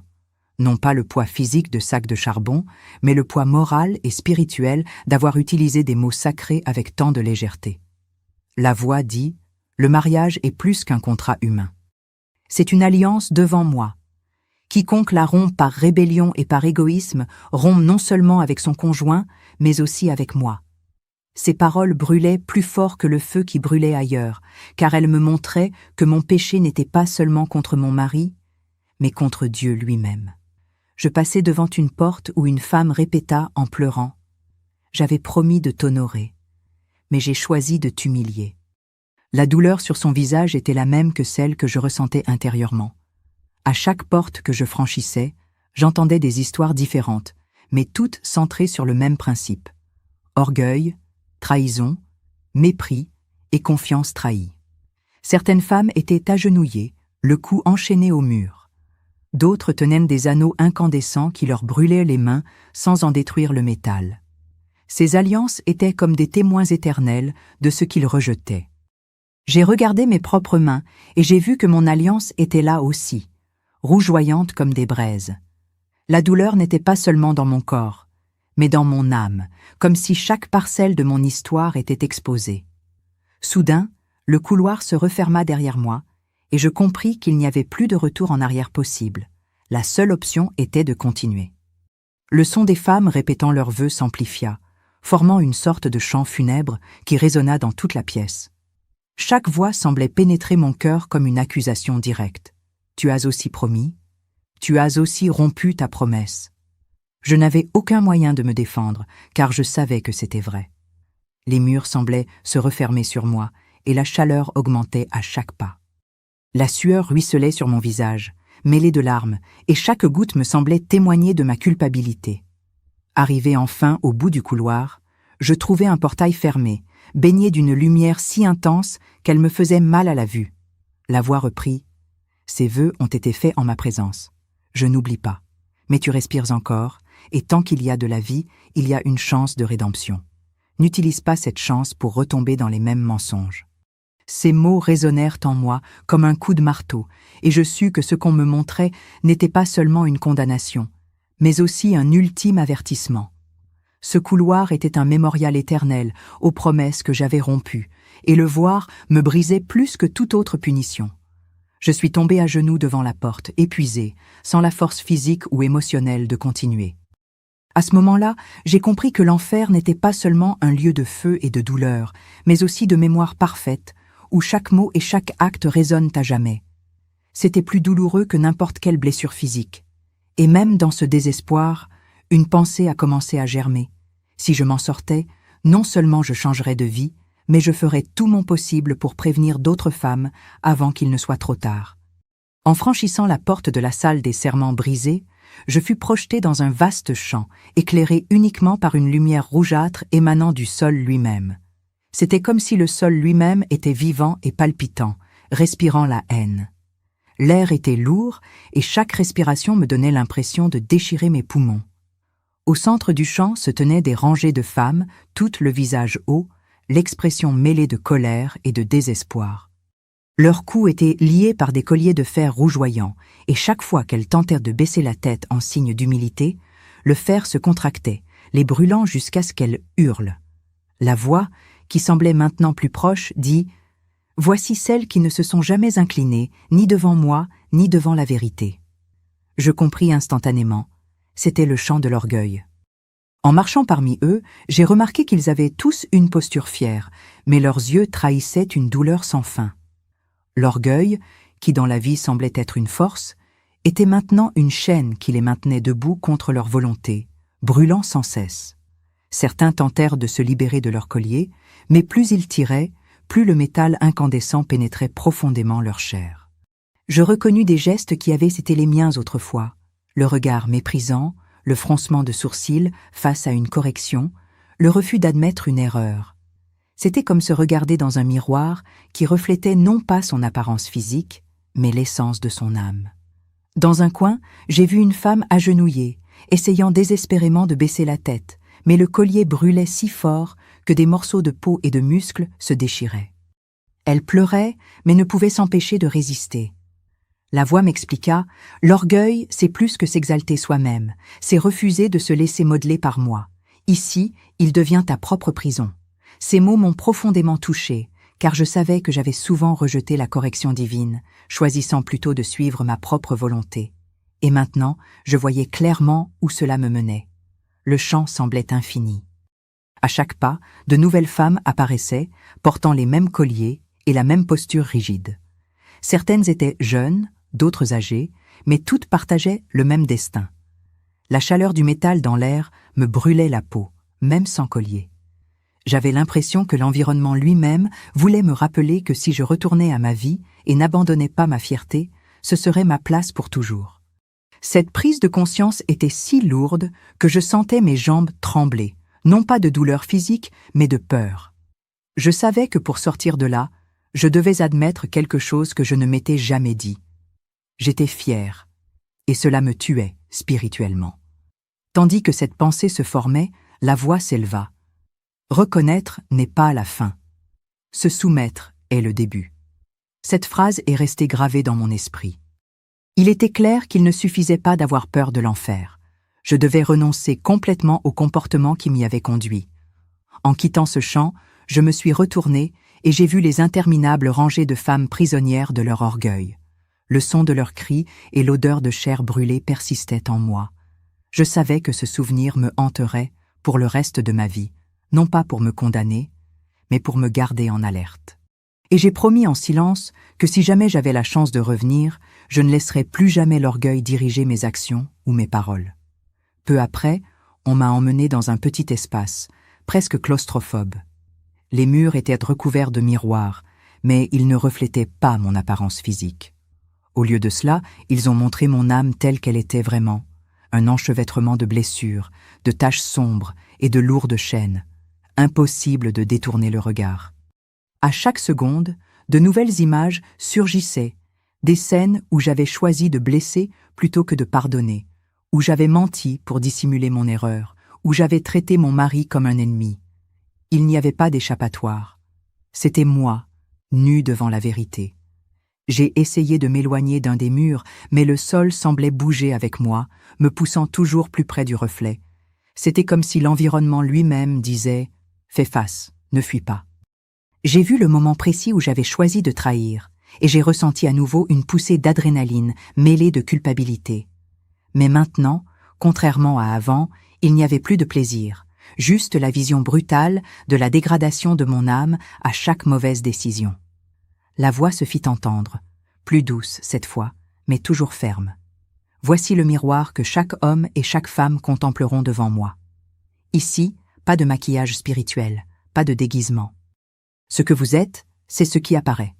Non pas le poids physique de sacs de charbon, mais le poids moral et spirituel d'avoir utilisé des mots sacrés avec tant de légèreté. La voix dit « Le mariage est plus qu'un contrat humain. C'est une alliance devant moi. Quiconque la rompt par rébellion et par égoïsme rompt non seulement avec son conjoint, mais aussi avec moi. » Ces paroles brûlaient plus fort que le feu qui brûlait ailleurs, car elles me montraient que mon péché n'était pas seulement contre mon mari, mais contre Dieu lui-même. Je passai devant une porte où une femme répéta en pleurant « J'avais promis de t'honorer, mais j'ai choisi de t'humilier. » La douleur sur son visage était la même que celle que je ressentais intérieurement. À chaque porte que je franchissais, j'entendais des histoires différentes, mais toutes centrées sur le même principe. Orgueil, trahison, mépris et confiance trahie. Certaines femmes étaient agenouillées, le cou enchaîné au mur. D'autres tenaient des anneaux incandescents qui leur brûlaient les mains sans en détruire le métal. Ces alliances étaient comme des témoins éternels de ce qu'ils rejetaient. J'ai regardé mes propres mains et j'ai vu que mon alliance était là aussi, rougeoyante comme des braises. La douleur n'était pas seulement dans mon corps, mais dans mon âme, comme si chaque parcelle de mon histoire était exposée. Soudain, le couloir se referma derrière moi, et je compris qu'il n'y avait plus de retour en arrière possible. La seule option était de continuer. Le son des femmes répétant leurs vœux s'amplifia, formant une sorte de chant funèbre qui résonna dans toute la pièce. Chaque voix semblait pénétrer mon cœur comme une accusation directe. « Tu as aussi promis, tu as aussi rompu ta promesse. » Je n'avais aucun moyen de me défendre, car je savais que c'était vrai. Les murs semblaient se refermer sur moi, et la chaleur augmentait à chaque pas. La sueur ruisselait sur mon visage, mêlée de larmes, et chaque goutte me semblait témoigner de ma culpabilité. Arrivé enfin au bout du couloir, je trouvai un portail fermé, baigné d'une lumière si intense qu'elle me faisait mal à la vue. La voix reprit « Ces vœux ont été faits en ma présence. Je n'oublie pas. Mais tu respires encore, et tant qu'il y a de la vie, il y a une chance de rédemption. N'utilise pas cette chance pour retomber dans les mêmes mensonges. » Ces mots résonnèrent en moi comme un coup de marteau, et je sus que ce qu'on me montrait n'était pas seulement une condamnation, mais aussi un ultime avertissement. Ce couloir était un mémorial éternel aux promesses que j'avais rompues, et le voir me brisait plus que toute autre punition. Je suis tombé à genoux devant la porte, épuisé, sans la force physique ou émotionnelle de continuer. À ce moment-là, j'ai compris que l'enfer n'était pas seulement un lieu de feu et de douleur, mais aussi de mémoire parfaite, où chaque mot et chaque acte résonnent à jamais. C'était plus douloureux que n'importe quelle blessure physique. Et même dans ce désespoir, une pensée a commencé à germer. Si je m'en sortais, non seulement je changerais de vie, mais je ferais tout mon possible pour prévenir d'autres femmes avant qu'il ne soit trop tard. En franchissant la porte de la salle des serments brisés, je fus projeté dans un vaste champ, éclairé uniquement par une lumière rougeâtre émanant du sol lui-même. C'était comme si le sol lui-même était vivant et palpitant, respirant la haine. L'air était lourd et chaque respiration me donnait l'impression de déchirer mes poumons. Au centre du champ se tenaient des rangées de femmes, toutes le visage haut, l'expression mêlée de colère et de désespoir. Leurs cous étaient liés par des colliers de fer rougeoyants, et chaque fois qu'elles tentèrent de baisser la tête en signe d'humilité, le fer se contractait, les brûlant jusqu'à ce qu'elles hurlent. La voix, qui semblait maintenant plus proche, dit « Voici celles qui ne se sont jamais inclinées, ni devant moi, ni devant la vérité. » Je compris instantanément, c'était le chant de l'orgueil. En marchant parmi eux, j'ai remarqué qu'ils avaient tous une posture fière, mais leurs yeux trahissaient une douleur sans fin. L'orgueil, qui dans la vie semblait être une force, était maintenant une chaîne qui les maintenait debout contre leur volonté, brûlant sans cesse. Certains tentèrent de se libérer de leur collier, mais plus ils tiraient, plus le métal incandescent pénétrait profondément leur chair. Je reconnus des gestes qui avaient été les miens autrefois, le regard méprisant, le froncement de sourcils face à une correction, le refus d'admettre une erreur. C'était comme se regarder dans un miroir qui reflétait non pas son apparence physique, mais l'essence de son âme. Dans un coin, j'ai vu une femme agenouillée, essayant désespérément de baisser la tête, mais le collier brûlait si fort que des morceaux de peau et de muscles se déchiraient. Elle pleurait, mais ne pouvait s'empêcher de résister. La voix m'expliqua, « L'orgueil, c'est plus que s'exalter soi-même, c'est refuser de se laisser modeler par moi. Ici, il devient ta propre prison. » Ces mots m'ont profondément touchée, car je savais que j'avais souvent rejeté la correction divine, choisissant plutôt de suivre ma propre volonté. Et maintenant, je voyais clairement où cela me menait. Le champ semblait infini. À chaque pas, de nouvelles femmes apparaissaient, portant les mêmes colliers et la même posture rigide. Certaines étaient jeunes, d'autres âgées, mais toutes partageaient le même destin. La chaleur du métal dans l'air me brûlait la peau, même sans collier. J'avais l'impression que l'environnement lui-même voulait me rappeler que si je retournais à ma vie et n'abandonnais pas ma fierté, ce serait ma place pour toujours. Cette prise de conscience était si lourde que je sentais mes jambes trembler, non pas de douleur physique, mais de peur. Je savais que pour sortir de là, je devais admettre quelque chose que je ne m'étais jamais dit. J'étais fière, et cela me tuait spirituellement. Tandis que cette pensée se formait, la voix s'éleva. Reconnaître n'est pas la fin. Se soumettre est le début. Cette phrase est restée gravée dans mon esprit. Il était clair qu'il ne suffisait pas d'avoir peur de l'enfer. Je devais renoncer complètement au comportement qui m'y avait conduit. En quittant ce champ, je me suis retournée et j'ai vu les interminables rangées de femmes prisonnières de leur orgueil. Le son de leurs cris et l'odeur de chair brûlée persistaient en moi. Je savais que ce souvenir me hanterait pour le reste de ma vie, non pas pour me condamner, mais pour me garder en alerte. Et j'ai promis en silence que si jamais j'avais la chance de revenir, je ne laisserais plus jamais l'orgueil diriger mes actions ou mes paroles. Peu après, on m'a emmené dans un petit espace, presque claustrophobe. Les murs étaient recouverts de miroirs, mais ils ne reflétaient pas mon apparence physique. Au lieu de cela, ils ont montré mon âme telle qu'elle était vraiment, un enchevêtrement de blessures, de taches sombres et de lourdes chaînes. Impossible de détourner le regard. À chaque seconde, de nouvelles images surgissaient, des scènes où j'avais choisi de blesser plutôt que de pardonner, où j'avais menti pour dissimuler mon erreur, où j'avais traité mon mari comme un ennemi. Il n'y avait pas d'échappatoire. C'était moi, nu devant la vérité. J'ai essayé de m'éloigner d'un des murs, mais le sol semblait bouger avec moi, me poussant toujours plus près du reflet. C'était comme si l'environnement lui-même disait « Fais face, ne fuis pas ». J'ai vu le moment précis où j'avais choisi de trahir, et j'ai ressenti à nouveau une poussée d'adrénaline mêlée de culpabilité. Mais maintenant, contrairement à avant, il n'y avait plus de plaisir, juste la vision brutale de la dégradation de mon âme à chaque mauvaise décision. La voix se fit entendre, plus douce cette fois, mais toujours ferme. Voici le miroir que chaque homme et chaque femme contempleront devant moi. Ici, pas de maquillage spirituel, pas de déguisement. Ce que vous êtes, c'est ce qui apparaît.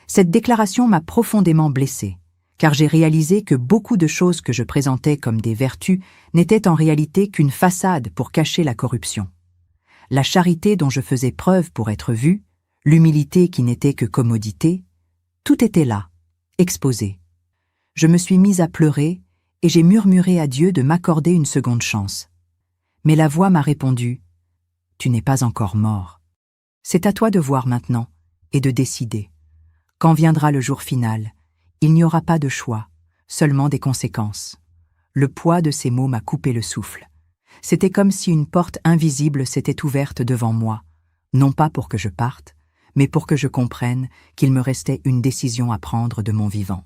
Cette déclaration m'a profondément blessée, car j'ai réalisé que beaucoup de choses que je présentais comme des vertus n'étaient en réalité qu'une façade pour cacher la corruption. La charité dont je faisais preuve pour être vue, l'humilité qui n'était que commodité, tout était là, exposé. Je me suis mise à pleurer et j'ai murmuré à Dieu de m'accorder une seconde chance. Mais la voix m'a répondu « Tu n'es pas encore mort. C'est à toi de voir maintenant et de décider. Quand viendra le jour final, il n'y aura pas de choix, seulement des conséquences. » Le poids de ces mots m'a coupé le souffle. C'était comme si une porte invisible s'était ouverte devant moi, non pas pour que je parte, mais pour que je comprenne qu'il me restait une décision à prendre de mon vivant.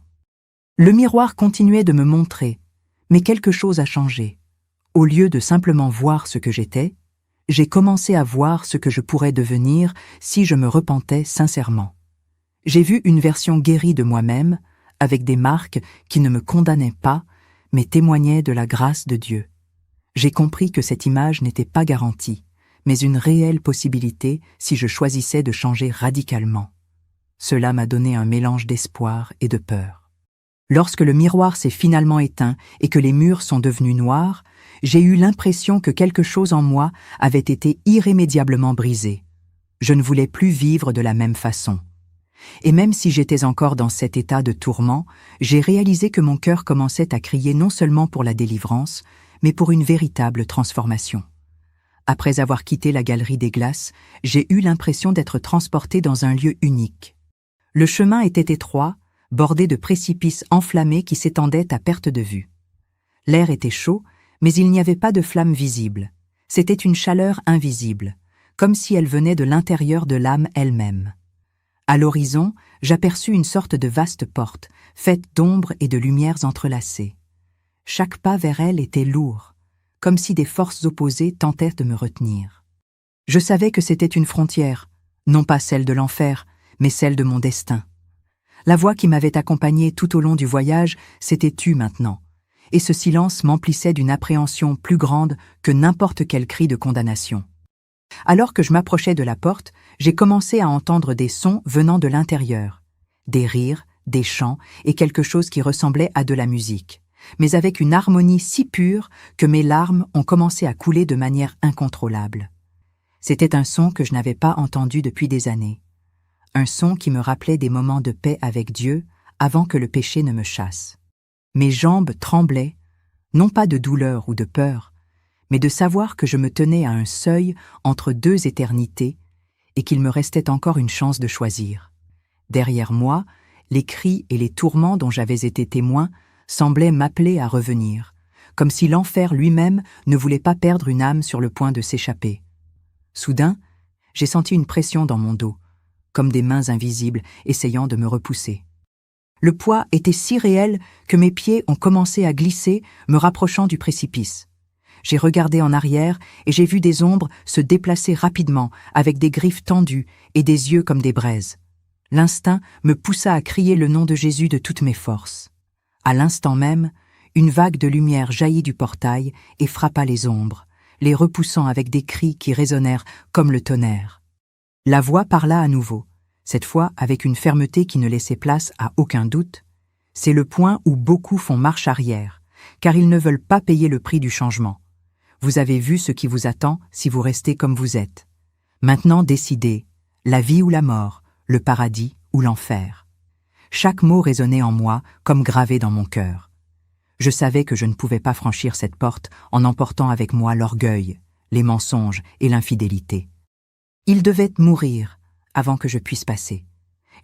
Le miroir continuait de me montrer, mais quelque chose a changé. Au lieu de simplement voir ce que j'étais, j'ai commencé à voir ce que je pourrais devenir si je me repentais sincèrement. J'ai vu une version guérie de moi-même, avec des marques qui ne me condamnaient pas, mais témoignaient de la grâce de Dieu. J'ai compris que cette image n'était pas garantie, mais une réelle possibilité si je choisissais de changer radicalement. Cela m'a donné un mélange d'espoir et de peur. Lorsque le miroir s'est finalement éteint et que les murs sont devenus noirs, j'ai eu l'impression que quelque chose en moi avait été irrémédiablement brisé. Je ne voulais plus vivre de la même façon. Et même si j'étais encore dans cet état de tourment, j'ai réalisé que mon cœur commençait à crier non seulement pour la délivrance, mais pour une véritable transformation. Après avoir quitté la galerie des glaces, j'ai eu l'impression d'être transporté dans un lieu unique. Le chemin était étroit, bordé de précipices enflammés qui s'étendaient à perte de vue. L'air était chaud, mais il n'y avait pas de flamme visible. C'était une chaleur invisible, comme si elle venait de l'intérieur de l'âme elle-même. À l'horizon, j'aperçus une sorte de vaste porte, faite d'ombres et de lumières entrelacées. Chaque pas vers elle était lourd, comme si des forces opposées tentaient de me retenir. Je savais que c'était une frontière, non pas celle de l'enfer, mais celle de mon destin. La voix qui m'avait accompagné tout au long du voyage s'était tue maintenant, et ce silence m'emplissait d'une appréhension plus grande que n'importe quel cri de condamnation. Alors que je m'approchais de la porte, j'ai commencé à entendre des sons venant de l'intérieur, des rires, des chants et quelque chose qui ressemblait à de la musique, mais avec une harmonie si pure que mes larmes ont commencé à couler de manière incontrôlable. C'était un son que je n'avais pas entendu depuis des années, un son qui me rappelait des moments de paix avec Dieu avant que le péché ne me chasse. Mes jambes tremblaient, non pas de douleur ou de peur, mais de savoir que je me tenais à un seuil entre deux éternités et qu'il me restait encore une chance de choisir. Derrière moi, les cris et les tourments dont j'avais été témoin semblaient m'appeler à revenir, comme si l'enfer lui-même ne voulait pas perdre une âme sur le point de s'échapper. Soudain, j'ai senti une pression dans mon dos, comme des mains invisibles essayant de me repousser. Le poids était si réel que mes pieds ont commencé à glisser, me rapprochant du précipice. J'ai regardé en arrière et j'ai vu des ombres se déplacer rapidement, avec des griffes tendues et des yeux comme des braises. L'instinct me poussa à crier le nom de Jésus de toutes mes forces. À l'instant même, une vague de lumière jaillit du portail et frappa les ombres, les repoussant avec des cris qui résonnèrent comme le tonnerre. La voix parla à nouveau, cette fois avec une fermeté qui ne laissait place à aucun doute. C'est le point où beaucoup font marche arrière, car ils ne veulent pas payer le prix du changement. Vous avez vu ce qui vous attend si vous restez comme vous êtes. Maintenant décidez, la vie ou la mort, le paradis ou l'enfer. Chaque mot résonnait en moi comme gravé dans mon cœur. Je savais que je ne pouvais pas franchir cette porte en emportant avec moi l'orgueil, les mensonges et l'infidélité. Il devait mourir avant que je puisse passer.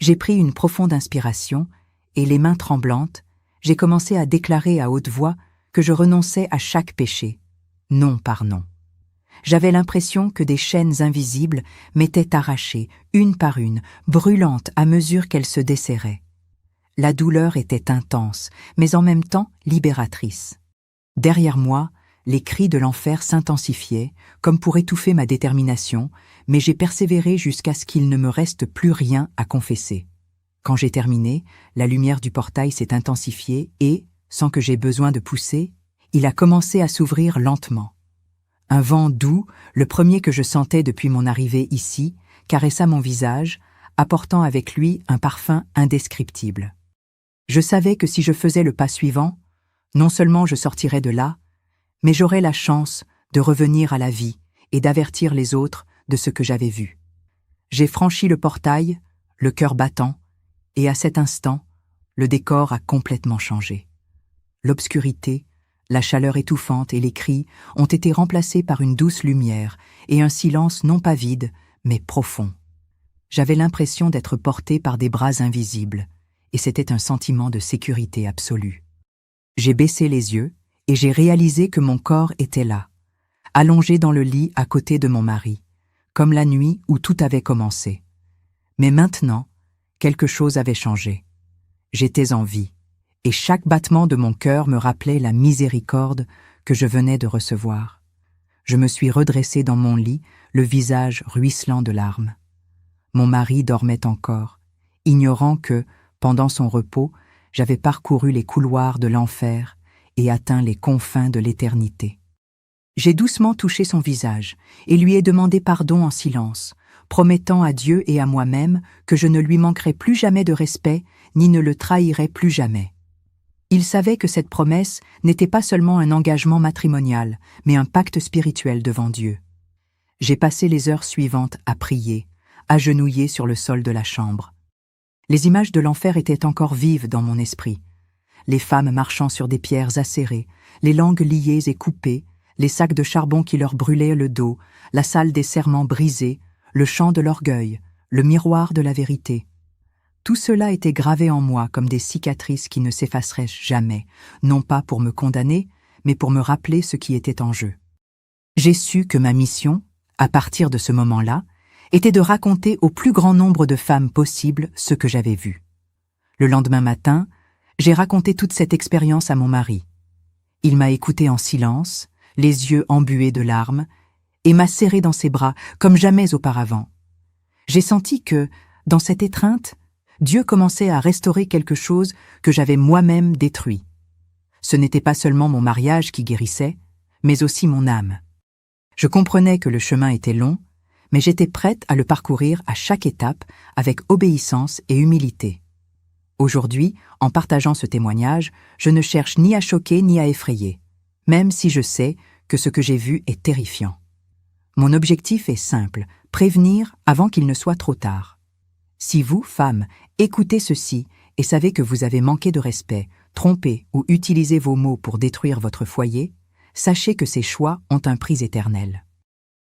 J'ai pris une profonde inspiration et, les mains tremblantes, j'ai commencé à déclarer à haute voix que je renonçais à chaque péché, non par non. J'avais l'impression que des chaînes invisibles m'étaient arrachées, une par une, brûlantes à mesure qu'elles se desserraient. La douleur était intense, mais en même temps libératrice. Derrière moi, les cris de l'enfer s'intensifiaient, comme pour étouffer ma détermination, mais j'ai persévéré jusqu'à ce qu'il ne me reste plus rien à confesser. Quand j'ai terminé, la lumière du portail s'est intensifiée et, sans que j'aie besoin de pousser, il a commencé à s'ouvrir lentement. Un vent doux, le premier que je sentais depuis mon arrivée ici, caressa mon visage, apportant avec lui un parfum indescriptible. Je savais que si je faisais le pas suivant, non seulement je sortirais de là, mais j'aurais la chance de revenir à la vie et d'avertir les autres de ce que j'avais vu. J'ai franchi le portail, le cœur battant, et à cet instant, le décor a complètement changé. L'obscurité, la chaleur étouffante et les cris ont été remplacés par une douce lumière et un silence non pas vide, mais profond. J'avais l'impression d'être porté par des bras invisibles, et c'était un sentiment de sécurité absolue. J'ai baissé les yeux et j'ai réalisé que mon corps était là, allongé dans le lit à côté de mon mari, comme la nuit où tout avait commencé. Mais maintenant, quelque chose avait changé. J'étais en vie, et chaque battement de mon cœur me rappelait la miséricorde que je venais de recevoir. Je me suis redressé dans mon lit, le visage ruisselant de larmes. Mon mari dormait encore, ignorant que, pendant son repos, j'avais parcouru les couloirs de l'enfer et atteint les confins de l'éternité. J'ai doucement touché son visage et lui ai demandé pardon en silence, promettant à Dieu et à moi-même que je ne lui manquerais plus jamais de respect ni ne le trahirais plus jamais. Il savait que cette promesse n'était pas seulement un engagement matrimonial, mais un pacte spirituel devant Dieu. J'ai passé les heures suivantes à prier, agenouillé sur le sol de la chambre. Les images de l'enfer étaient encore vives dans mon esprit. les femmes marchant sur des pierres acérées, les langues liées et coupées, les sacs de charbon qui leur brûlaient le dos, la salle des serments brisée, le champ de l'orgueil, le miroir de la vérité. Tout cela était gravé en moi comme des cicatrices qui ne s'effaceraient jamais, non pas pour me condamner, mais pour me rappeler ce qui était en jeu. J'ai su que ma mission, à partir de ce moment-là, était de raconter au plus grand nombre de femmes possible ce que j'avais vu. Le lendemain matin, j'ai raconté toute cette expérience à mon mari. Il m'a écouté en silence, les yeux embués de larmes, et m'a serré dans ses bras comme jamais auparavant. J'ai senti que, dans cette étreinte, Dieu commençait à restaurer quelque chose que j'avais moi-même détruit. Ce n'était pas seulement mon mariage qui guérissait, mais aussi mon âme. Je comprenais que le chemin était long, mais j'étais prête à le parcourir à chaque étape avec obéissance et humilité. Aujourd'hui, en partageant ce témoignage, je ne cherche ni à choquer ni à effrayer, même si je sais que ce que j'ai vu est terrifiant. Mon objectif est simple, prévenir avant qu'il ne soit trop tard. Si vous, femmes, écoutez ceci et savez que vous avez manqué de respect, trompé ou utilisé vos mots pour détruire votre foyer, sachez que ces choix ont un prix éternel.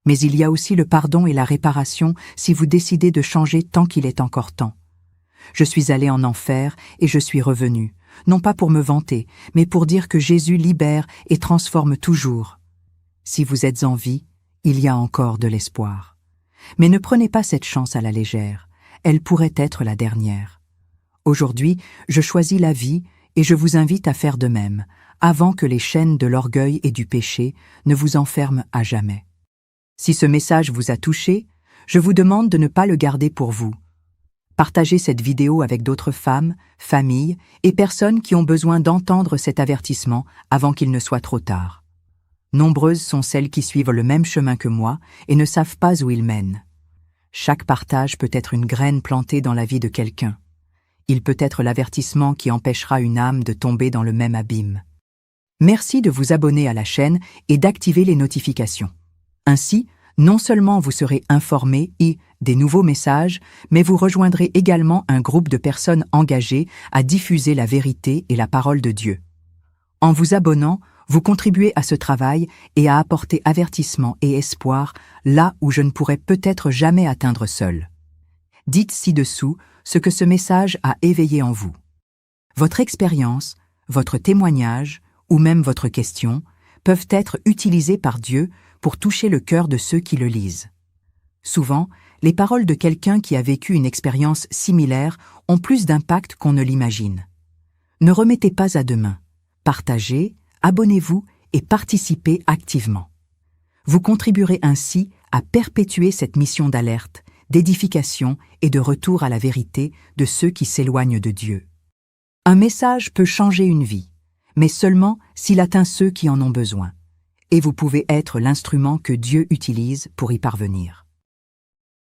Mais il y a aussi le pardon et la réparation si vous décidez de changer tant qu'il est encore temps. Je suis allée en enfer et je suis revenue, non pas pour me vanter, mais pour dire que Jésus libère et transforme toujours. Si vous êtes en vie, il y a encore de l'espoir. Mais ne prenez pas cette chance à la légère, elle pourrait être la dernière. Aujourd'hui, je choisis la vie et je vous invite à faire de même, avant que les chaînes de l'orgueil et du péché ne vous enferment à jamais. Si ce message vous a touché, je vous demande de ne pas le garder pour vous. Partagez cette vidéo avec d'autres femmes, familles et personnes qui ont besoin d'entendre cet avertissement avant qu'il ne soit trop tard. Nombreuses sont celles qui suivent le même chemin que moi et ne savent pas où il mène. Chaque partage peut être une graine plantée dans la vie de quelqu'un. Il peut être l'avertissement qui empêchera une âme de tomber dans le même abîme. Merci de vous abonner à la chaîne et d'activer les notifications. Ainsi, non seulement vous serez informés et des nouveaux messages, mais vous rejoindrez également un groupe de personnes engagées à diffuser la vérité et la parole de Dieu. En vous abonnant, vous contribuez à ce travail et à apporter avertissement et espoir là où je ne pourrais peut-être jamais atteindre seul. Dites ci-dessous ce que ce message a éveillé en vous. Votre expérience, votre témoignage ou même votre question peuvent être utilisés par Dieu pour toucher le cœur de ceux qui le lisent. Souvent, les paroles de quelqu'un qui a vécu une expérience similaire ont plus d'impact qu'on ne l'imagine. Ne remettez pas à demain. Partagez, abonnez-vous et participez activement. Vous contribuerez ainsi à perpétuer cette mission d'alerte, d'édification et de retour à la vérité de ceux qui s'éloignent de Dieu. Un message peut changer une vie, mais seulement s'il atteint ceux qui en ont besoin. Et vous pouvez être l'instrument que Dieu utilise pour y parvenir.